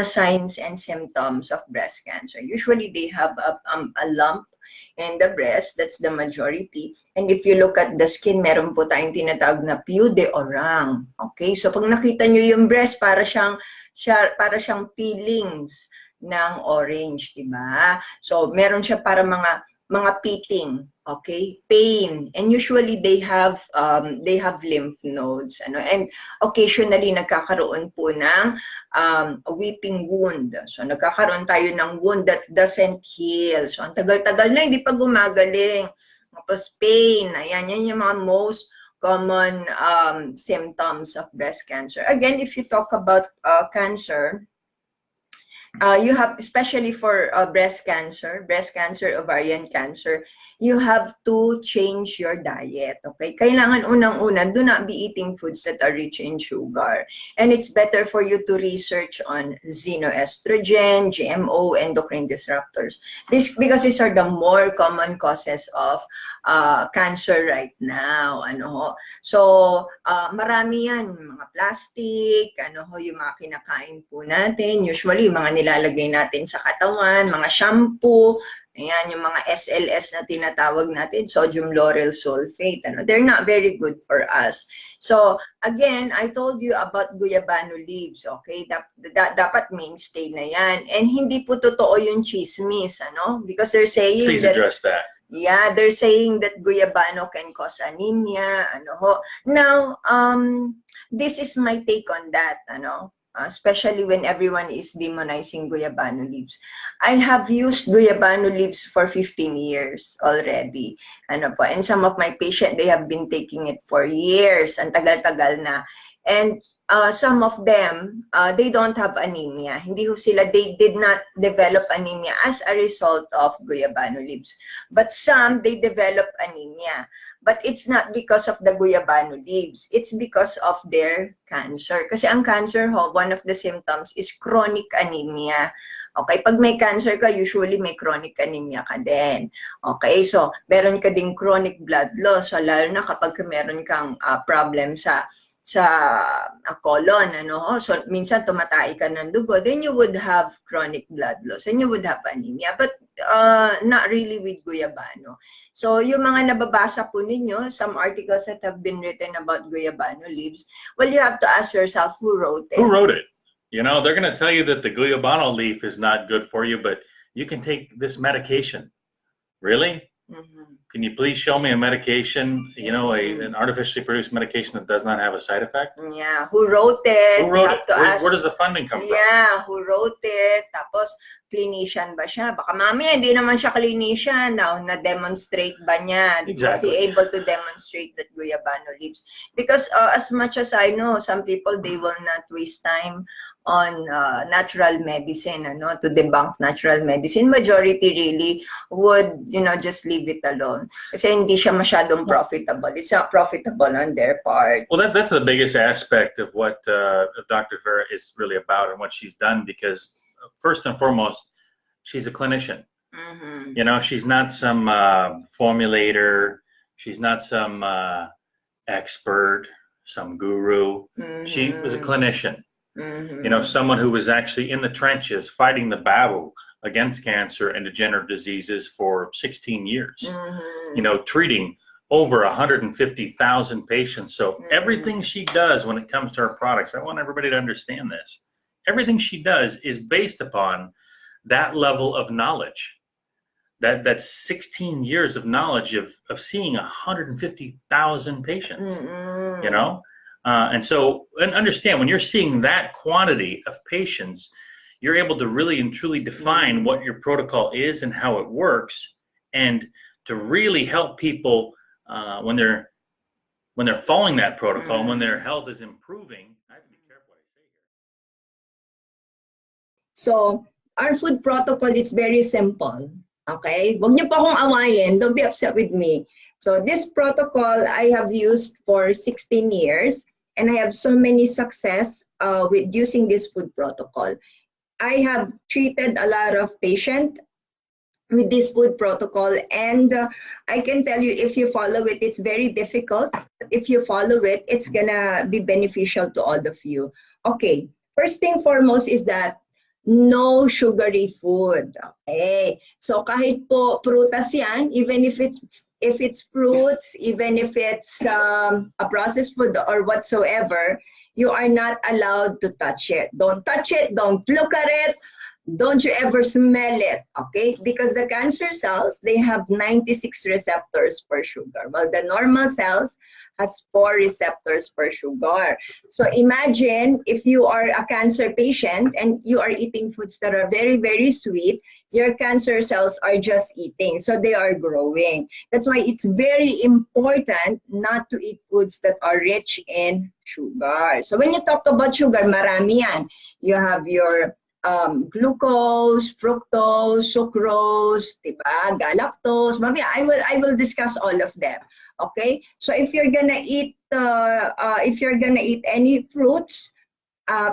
signs and symptoms of breast cancer. Usually they have a lump in the breast, that's the majority. And if you look at the skin, meron po tayong tinatawag na peau de orang. Okay, so pag nakita nyo yung breast, para siyang peelings ng orange, diba? So meron siya para mga pitting, okay, pain, and usually they have lymph nodes, and occasionally nagkakaroon po ng weeping wound. So nagkakaroon tayo ng wound that doesn't heal. So ang tagal-tagal na hindi pa gumagaling. Tapos pain, ayan, yan yung mga most common symptoms of breast cancer. Again, if you talk about cancer, you have, especially for breast cancer, ovarian cancer, you have to change your diet, okay? Kailangan unang-una, do not be eating foods that are rich in sugar. And it's better for you to research on xenoestrogen, GMO, endocrine disruptors. Because these are the more common causes of cancer right now. So, marami yan, mga plastic, yung mga kinakain po natin, usually yung mga nilalagay natin sa katawan, mga shampoo, ayan, yung mga SLS na tinatawag natin, sodium lauryl sulfate, they're not very good for us. So, again, I told you about guyabano leaves, okay? Dapat mainstay na yan. And hindi po totoo yung chismis, because they're saying Please address that. Yeah, they're saying that guyabano can cause anemia, Now, this is my take on that, especially when everyone is demonizing guyabano leaves. I have used guyabano leaves for 15 years already. And some of my patients, they have been taking it for years. Ang tagal-tagal na. And some of them, they don't have anemia. They did not develop anemia as a result of guyabano leaves. But some, they develop anemia. But it's not because of the guyabano leaves. It's because of their cancer. Kasi ang cancer, one of the symptoms is chronic anemia. Okay, pag may cancer ka, usually may chronic anemia ka din. Okay, so meron ka ding chronic blood loss. So lalo na kapag meron kang problem sa colon, so minsan tumatay ka ng dugo, then you would have chronic blood loss and you would have anemia, but not really with guyabano. So yung mga nababasa po ninyo, some articles that have been written about guyabano leaves, well, you have to ask yourself, who wrote it? Who wrote it? They're going to tell you that the guyabano leaf is not good for you, but you can take this medication. Really? Mm-hmm. Can you please show me a medication, an artificially produced medication that does not have a side effect? Yeah, who wrote it? Who wrote it? Where does the funding come from? Yeah, who wrote it? Tapos, clinician ba siya? Baka mamaya, hindi naman siya clinician. Na-demonstrate ba niya? Exactly. Was he able to demonstrate that guyabano leaves? Because as much as I know, some people, they will not waste time on natural medicine, to debunk natural medicine. Majority really would, just leave it alone. Kasi hindi siya masyadong profitable. It's not profitable on their part. Well, that's the biggest aspect of what Dr. Farrah is really about and what she's done, because first and foremost, she's a clinician. Mm-hmm. She's not some formulator. She's not some expert, some guru. Mm-hmm. She was a clinician. Mm-hmm. Someone who was actually in the trenches fighting the battle against cancer and degenerative diseases for 16 years, mm-hmm. Treating over 150,000 patients. So mm-hmm. everything she does when it comes to her products, I want everybody to understand this. Everything she does is based upon that level of knowledge, that's 16 years of knowledge of seeing 150,000 patients, mm-hmm. And understand, when you're seeing that quantity of patients, you're able to really and truly define what your protocol is and how it works, and to really help people when they're following that protocol, and when their health is improving. I have to be careful what I say here. So our food protocol is very simple. Okay, wag niyo pa akong awayin. Don't be upset with me. So this protocol I have used for 16 years. And I have so many success with using this food protocol. I have treated a lot of patients with this food protocol, and I can tell you, if you follow it, it's very difficult. If you follow it, it's gonna be beneficial to all of you. Okay, first thing foremost is that no sugary food. Okay. So kahit po prutas yan, even if it's fruits, even if it's a processed food or whatsoever, you are not allowed to touch it. Don't touch it, don't look at it, don't you ever smell it, okay? Because the cancer cells, they have 96 receptors for sugar, while the normal cells has 4 receptors for sugar. So imagine if you are a cancer patient and you are eating foods that are very, very sweet, your cancer cells are just eating, so they are growing. That's why it's very important not to eat foods that are rich in sugar. So when you talk about sugar, marami yan. You have your glucose, fructose, sucrose, diba? Galactose. Mamaya, I will discuss all of them. Okay, so if you're gonna eat any fruits,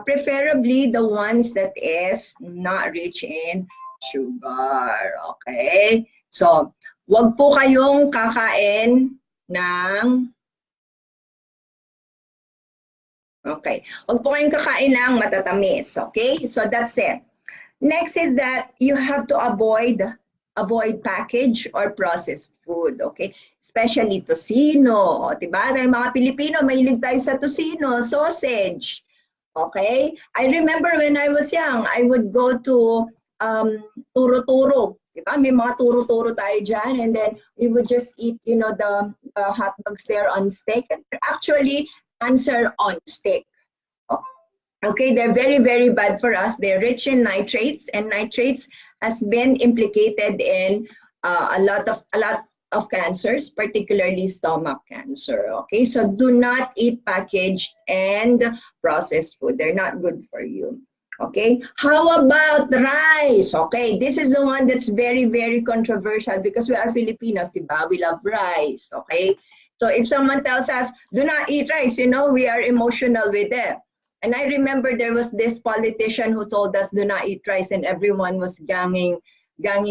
preferably the ones that is not rich in sugar. Okay, so wag po kayong kakain ng wag po kayong kakain ng matatamis. Okay, so that's it. Next is that you have to avoid packaged or processed food, okay? Especially tocino, diba? Dahil mga Pilipino, mahilig tayo sa tocino, sausage, okay? I remember when I was young, I would go to turo-turo, diba? May mga turo-turo tayo dyan, and then we would just eat, you know, the hot dogs there on stick. Actually, cancer on stick. Okay, they're very, very bad for us. They're rich in nitrates, and nitrates has been implicated in a lot of cancers, particularly stomach cancer. Okay, so do not eat packaged and processed food. They're not good for you. Okay, how about rice? Okay, this is the one that's very, very controversial because we are Filipinos, diba? We love rice. Okay, so if someone tells us, do not eat rice, you know, we are emotional with it. And I remember there was this politician who told us do not eat rice, and everyone was ganging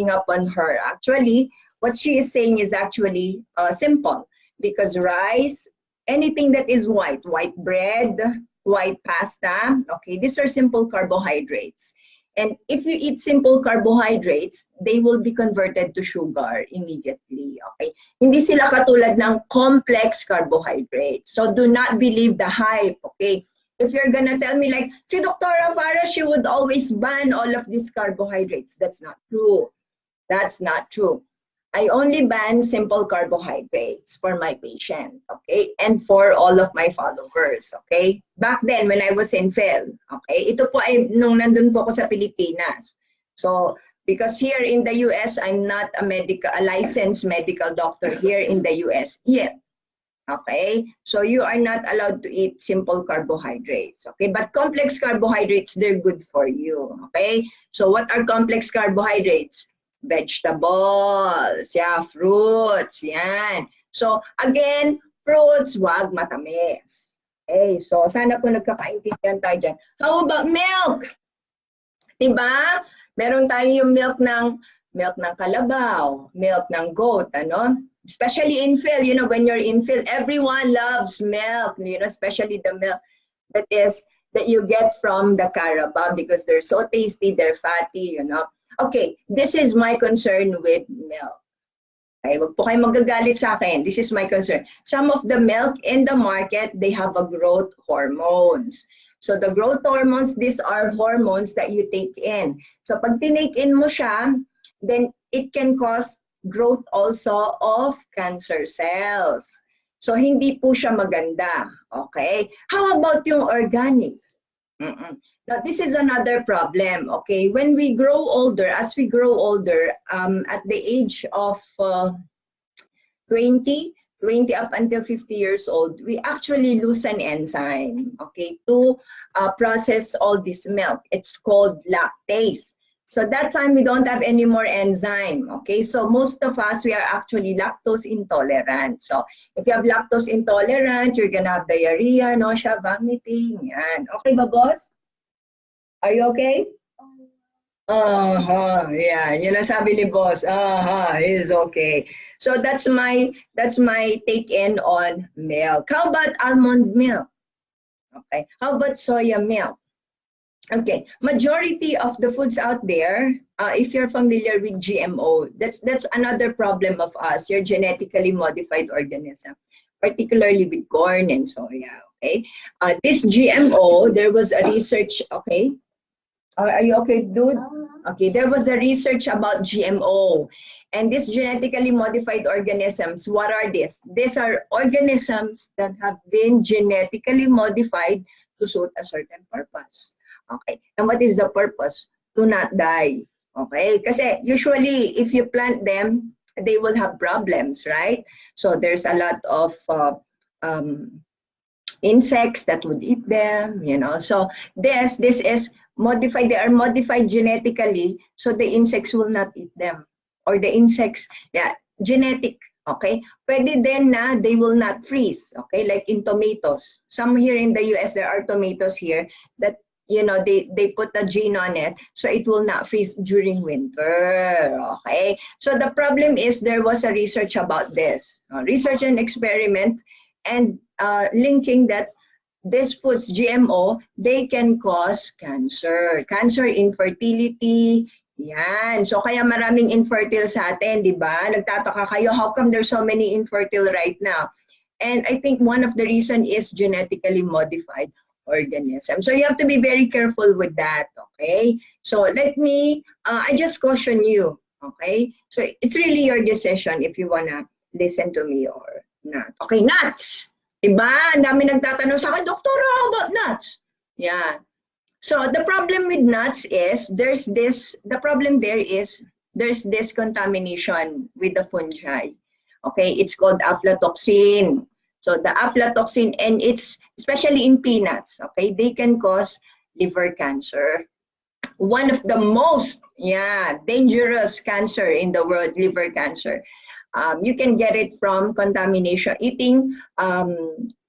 up on her. Actually, what she is saying is actually simple, because rice, anything that is white bread, white pasta, okay, these are simple carbohydrates. And if you eat simple carbohydrates, they will be converted to sugar immediately, okay? Hindi sila katulad ng complex carbohydrates. So do not believe the hype, okay? If you're gonna tell me like, si Dr. Farrah, she would always ban all of these carbohydrates. That's not true. That's not true. I only ban simple carbohydrates for my patient, okay? And for all of my followers, okay? Back then, when I was in Phil, okay? Ito po ay nung nandun po ako sa Pilipinas. So, because here in the US, I'm not a licensed medical doctor here in the US yet. Okay, so you are not allowed to eat simple carbohydrates, okay? But complex carbohydrates, they're good for you, okay? So what are complex carbohydrates? Vegetables, yeah, fruits, yan. So again, fruits, wag matamis. Okay, so sana po nagkakaintindihan tayo dyan. How about milk? Diba? Meron tayo yung milk ng kalabaw, milk ng goat, ano? Especially in Phil, you know, when you're in Phil, everyone loves milk, you know, especially the milk that you get from the Carabao, because they're so tasty, they're fatty, you know. Okay, this is my concern with milk. Okay, wag po kayo magagalit sa akin. This is my concern. Some of the milk in the market, they have a growth hormones. So the growth hormones, these are hormones that you take in. So pag tinake in mo siya, then it can cause growth also of cancer cells. So hindi po siya maganda. Okay? How about yung organic? Now this is another problem. Okay? When we grow older, as we grow older, at the age of 20 up until 50 years old, we actually lose an enzyme, okay, to process all this milk. It's called lactase. So that time we don't have any more enzyme, okay? So most of us, we are actually lactose intolerant. So if you have lactose intolerant, you're gonna have diarrhea, nausea, vomiting, yan. Okay ba, boss? Are you okay? Yeah, yun ang sabi ni boss. Is okay. So that's my take in on milk. How about almond milk? Okay. How about soya milk? Okay, majority of the foods out there, if you're familiar with GMO, that's another problem of us, your genetically modified organism, particularly with corn and soya, okay? This GMO, there was a research, okay? Are you okay, dude? Okay, there was a research about GMO. And these genetically modified organisms, what are these? These are organisms that have been genetically modified to suit a certain purpose. Okay, and what is the purpose? To not die. Okay, kasi usually if you plant them, they will have problems, right? So there's a lot of insects that would eat them, you know. So this is modified, they are modified genetically, so the insects will not eat them. Or the insects, yeah, genetic, okay? Pwede din na they will not freeze, okay? Like in tomatoes. Some here in the US, there are tomatoes here that, you know, they put a gene on it, so it will not freeze during winter, okay? So the problem is there was a research about this, research and experiment, and linking that these foods, GMO, they can cause cancer, infertility, yan. So kaya maraming infertile sa atin, di ba? Nagtataka kayo, how come there's so many infertile right now? And I think one of the reason is genetically modified organism. So you have to be very careful with that, okay? So let me, I just caution you, okay? So it's really your decision if you wanna listen to me or not. Okay, nuts! Diba? Ang dami nagtatanong sa akin, Doctor, how about nuts? Yeah. So the problem with nuts is there's this contamination with the fungi. Okay, it's called aflatoxin. So the aflatoxin, and it's especially in peanuts, okay, they can cause liver cancer. One of the most dangerous cancer in the world, liver cancer. You can get it from contamination, eating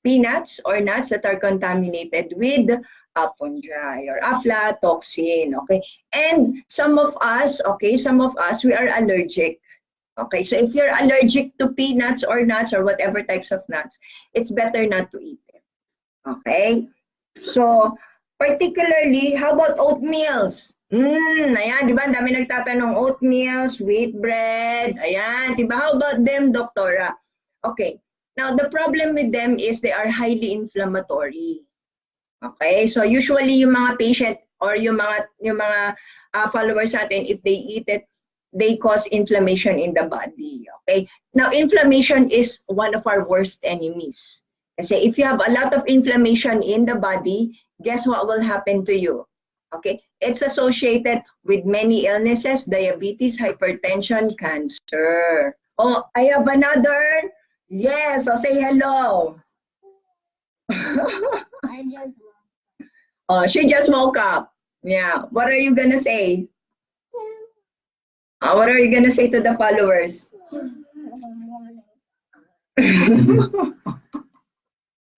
peanuts or nuts that are contaminated with fungi or aflatoxin, okay? And some of us, we are allergic. Okay, so if you're allergic to peanuts or nuts or whatever types of nuts, it's better not to eat it. Okay? So, particularly, how about oatmeals? Ayan, di ba? Ang dami nagtatanong oatmeal, sweet bread. Ayan, di ba? How about them, Doktora? Okay. Now, the problem with them is they are highly inflammatory. Okay? So, usually, yung mga patient or yung mga followers natin, if they eat it, they cause inflammation in the body. Okay? Now, inflammation is one of our worst enemies. Kasi if you have a lot of inflammation in the body, guess what will happen to you? Okay, it's associated with many illnesses, diabetes, hypertension, cancer. Oh, I have another. Yes, so say hello. Oh, she just woke up. Yeah, what are you gonna say? What are you gonna say to the followers?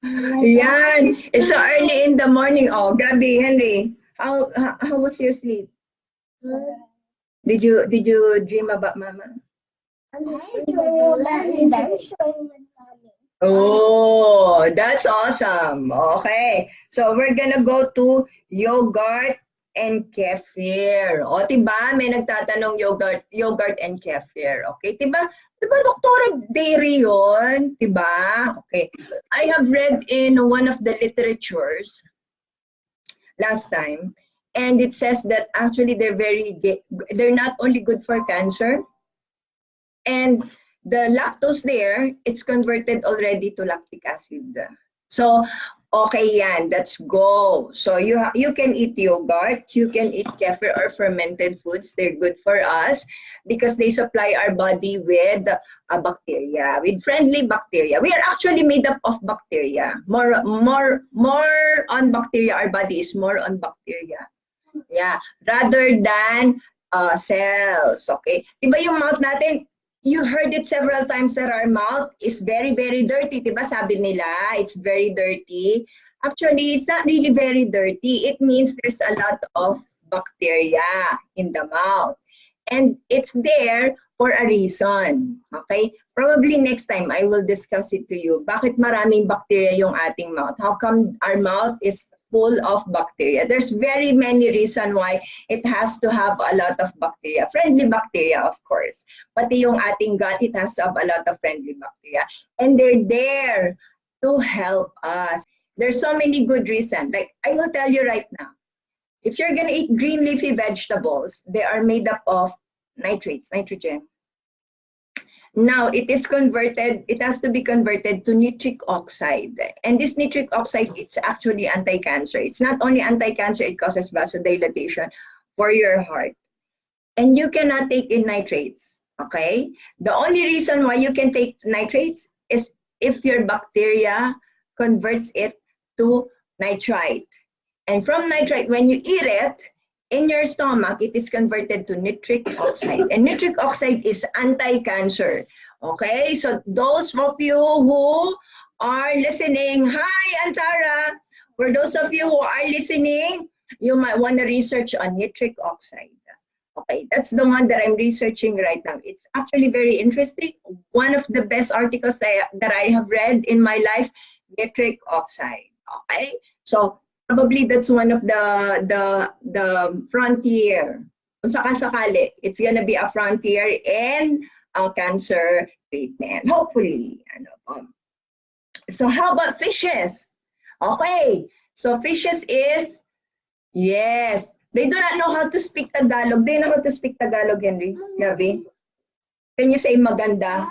Yan, it's so early in the morning. Oh, Gabi, Henry, how was your sleep? Did you dream about Mama? Oh, that's awesome. Okay, so we're gonna go to yogurt and kefir. O, diba? May nagtatanong yogurt and kefir. Okay, diba? Diba, Doktora, dairy yun? Diba? Okay. I have read in one of the literatures last time, and it says that actually they're not only good for cancer, and the lactose there, it's converted already to lactic acid. So, okay yan, let's go. So you can eat yogurt, you can eat kefir or fermented foods. They're good for us because they supply our body with bacteria, with friendly bacteria. We are actually made up of bacteria. More on bacteria. Our body is more on bacteria. Yeah, rather than cells. Okay. Diba yung mouth natin? You heard it several times that our mouth is very, very dirty. Diba sabi nila, it's very dirty. Actually, it's not really very dirty. It means there's a lot of bacteria in the mouth. And it's there for a reason. Okay? Probably next time, I will discuss it to you. Bakit maraming bacteria yung ating mouth? How come our mouth is full of bacteria. There's very many reasons why it has to have a lot of bacteria. Friendly bacteria, of course. Pati yung ating gut, it has to have a lot of friendly bacteria. And they're there to help us. There's so many good reasons. Like, I will tell you right now, if you're gonna eat green leafy vegetables, they are made up of nitrates, nitrogen. Now, it is converted, it has to be converted to nitric oxide. And this nitric oxide, it's actually anti-cancer. It's not only anti-cancer, it causes vasodilatation for your heart. And you cannot take in nitrates, okay? The only reason why you can take nitrates is if your bacteria converts it to nitrite. And from nitrite, when you eat it, in your stomach, it is converted to nitric oxide. And nitric oxide is anti-cancer. Okay, so those of you who are listening, hi Antara, for those of you who are listening, you might want to research on nitric oxide. Okay, that's the one that I'm researching right now. It's actually very interesting. One of the best articles that I have read in my life, nitric oxide. Okay, so probably that's one of the frontier. Kung sakasakali, it's gonna be a frontier in cancer treatment. Hopefully. So how about fishes? Okay. So fishes is, yes. They do not know how to speak Tagalog. They know how to speak Tagalog, Henry. Gabi? Can you say maganda?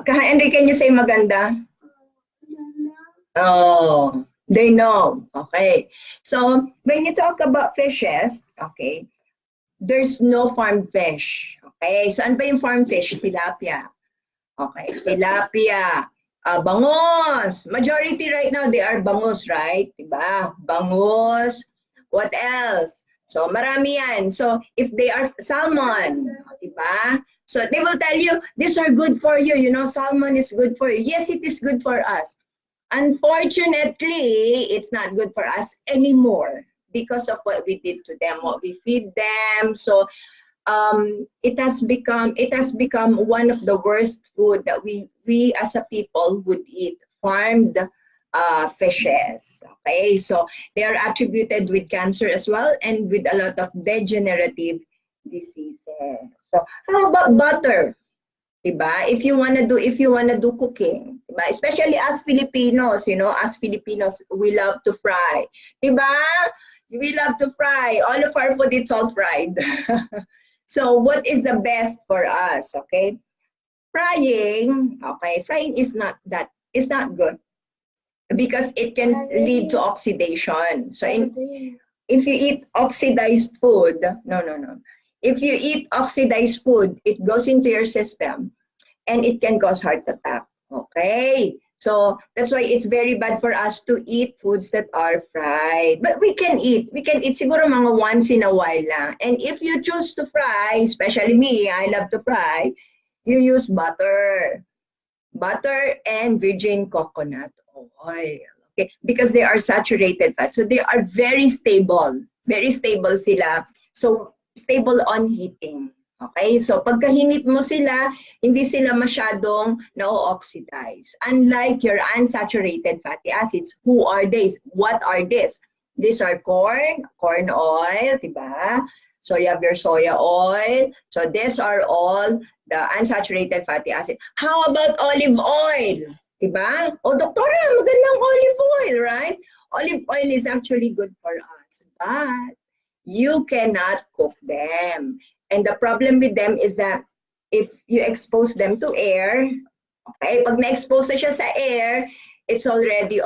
Henry, can you say maganda? Oh. They know, okay. So when you talk about fishes, okay, there's no farm fish, okay. So ano ba yung farm fish? Tilapia, okay. Tilapia, bangus. Majority right now they are bangus, right? Diba? Bangus. What else? So marami yan. So if they are salmon, diba? So they will tell you these are good for you. You know, salmon is good for you. Yes, it is good for us. Unfortunately, it's not good for us anymore because of what we did to them, what we feed them. So it has become one of the worst food that we as a people would eat, farmed fishes. Okay, so they are attributed with cancer as well and with a lot of degenerative diseases. So how about butter? Diba? If you wanna do cooking, diba? Especially as Filipinos, you know, as Filipinos, we love to fry. Diba? We love to fry. All of our food is all fried. So what is the best for us? Okay, frying. Okay, frying is not good because it can lead to oxidation. So if you eat oxidized food, no. If you eat oxidized food, it goes into your system and it can cause heart attack. Okay, so that's why it's very bad for us to eat foods that are fried. But we can eat siguro mga once in a while lang. And if you choose to fry, especially me, I love to fry, you use butter and virgin coconut oil. Okay, because they are saturated fat. So they are very stable sila. So stable on heating. Okay, so pagka hinit mo sila, hindi sila masyadong na-oxidize. Unlike your unsaturated fatty acids, who are these? What are these? These are corn oil, diba? So you have your soya oil. So these are all the unsaturated fatty acid. How about olive oil? Diba? Oh, doktora, magandang olive oil, right? Olive oil is actually good for us, but you cannot cook them. And the problem with them is that if you expose them to air, okay, pag na-expose na siya sa air, it's already